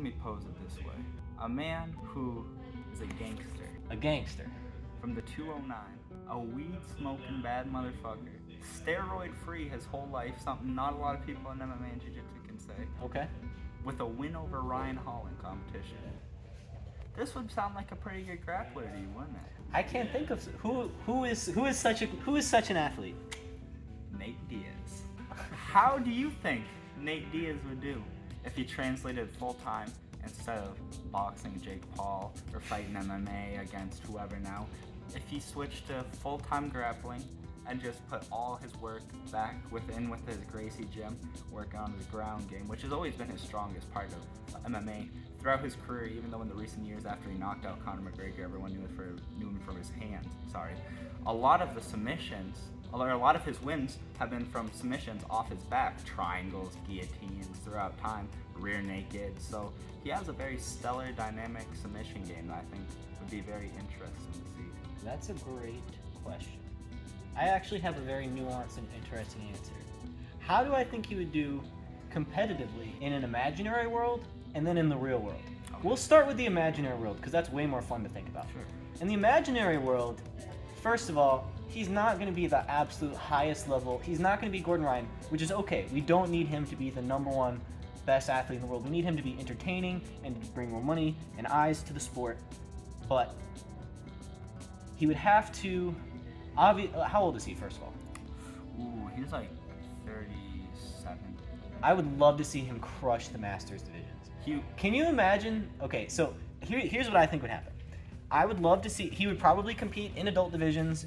me pose it this way. A man who is a gangster. A gangster. From the 209. A weed-smoking bad motherfucker. Steroid-free his whole life, something not a lot of people in MMA and jiu-jitsu can say. Okay. With a win over Ryan Hall in competition. This would sound like a pretty good grappler to you, wouldn't it? I can't think of who is such an athlete. Nate Diaz. How do you think Nate Diaz would do if he translated full-time instead of boxing Jake Paul or fighting MMA against whoever now? If he switched to full-time grappling and just put all his work back with his Gracie gym, working on his ground game, which has always been his strongest part of MMA throughout his career, even though in the recent years after he knocked out Conor McGregor, everyone knew him for his hands. A lot of the submissions, a lot of his wins have been from submissions off his back, triangles, guillotines throughout time, rear naked. So he has a very stellar, dynamic submission game that I think would be very interesting to see. That's a great question. I actually have a very nuanced and interesting answer. How do I think he would do competitively in an imaginary world and then in the real world? Okay. We'll start with the imaginary world because that's way more fun to think about. Sure. In the imaginary world, first of all, he's not going to be the absolute highest level. He's not going to be Gordon Ryan, which is okay. We don't need him to be the number one best athlete in the world. We need him to be entertaining and to bring more money and eyes to the sport. But he would have to... How old is he, first of all? Ooh, he's like 37. I would love to see him crush the Masters divisions. Can you imagine? Okay, so here's what I think would happen. I would love to see, he would probably compete in adult divisions,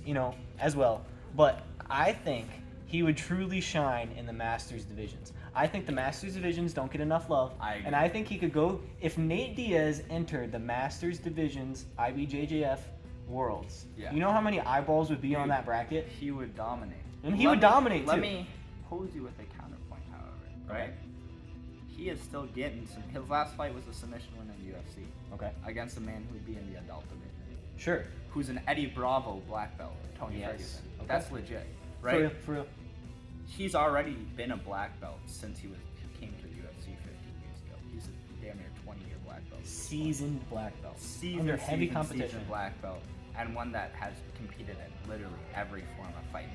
as well. But I think he would truly shine in the Masters divisions. I think the Masters divisions don't get enough love. And I think he could go, if Nate Diaz entered the Masters divisions, IBJJF, Worlds. Yeah. You know how many eyeballs would be on that bracket? He would dominate. And he would dominate too. Let me pose you with a counterpoint, however. Right? He is still getting some. His last fight was a submission win in UFC. Okay. Against a man who would be in the adult division. Sure. Who's an Eddie Bravo black belt, Tony Ferguson. Okay. That's legit, right? For real. He's already been a black belt since he came to UFC 15 years ago. He's a damn near 20-year black belt. Seasoned black belt. Under heavy competition. Seasoned black belt. And one that has competed in literally every form of fighting.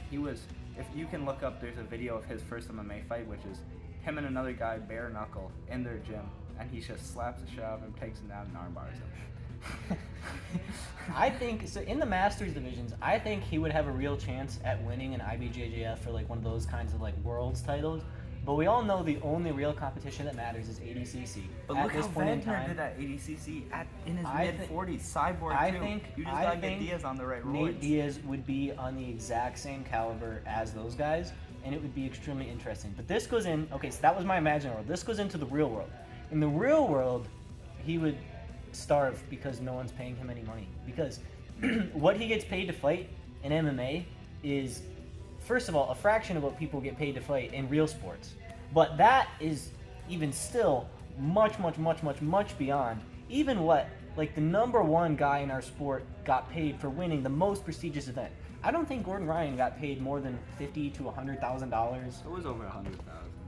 If you can look up, there's a video of his first MMA fight, which is him and another guy bare knuckle in their gym, and he just slaps the shit out of him, takes him down, and armbars him. I think, so in the Masters divisions, I think he would have a real chance at winning an IBJJF for like one of those kinds of like worlds titles. But we all know the only real competition that matters is ADCC. But look how Wagner did at ADCC in his mid-40s, cyborg too. You just gotta get Diaz on the right roids. Nate Diaz would be on the exact same caliber as those guys, and it would be extremely interesting. But this goes in, okay, so that was my imaginary world. This goes into the real world. In the real world, he would starve because no one's paying him any money. Because what he gets paid to fight in MMA is, first of all, a fraction of what people get paid to fight in real sports. But that is even still much beyond even what, like, the number one guy in our sport got paid for winning the most prestigious event. I don't think Gordon Ryan got paid more than $50,000 to $100,000. It was over $100,000.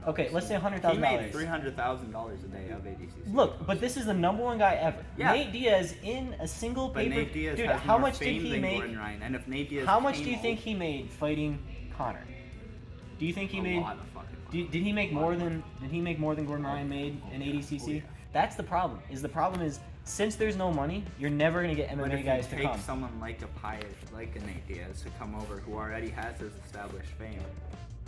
Okay, let's say $100,000. He made $300,000 a day of ADCC. Look, but this is the number one guy ever. Yeah. Nate Diaz in a single paper. But Nate Diaz dude, has how more much fame did he than make? Gordon Ryan. And if Nate Diaz how much do you think he made fighting Conor? Do you think he made? A lot of fucking money. Did he make more than? Did he make more than Gordon Ryan made in ADCC? Oh, yeah. That's the problem. The problem is since there's no money, you're never gonna get MMA guys to come. But if you take someone like a Pius, like a Nate Diaz, to come over who already has his established fame,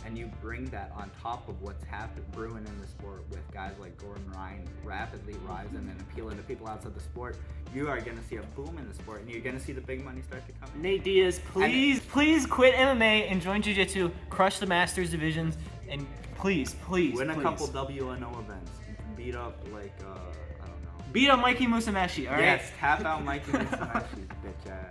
and you bring that on top of what's brewing in the sport with guys like Gordon Ryan rapidly rising and appealing to people outside the sport, you are going to see a boom in the sport, and you're going to see the big money start to come in. Nate Diaz, please quit MMA and join Jiu-Jitsu, crush the Masters divisions, and please. Win a couple WNO events. Beat up, like, I don't know. Beat up Mikey Musumeci, alright? Yes, tap out Mikey Musumeci, bitch ass.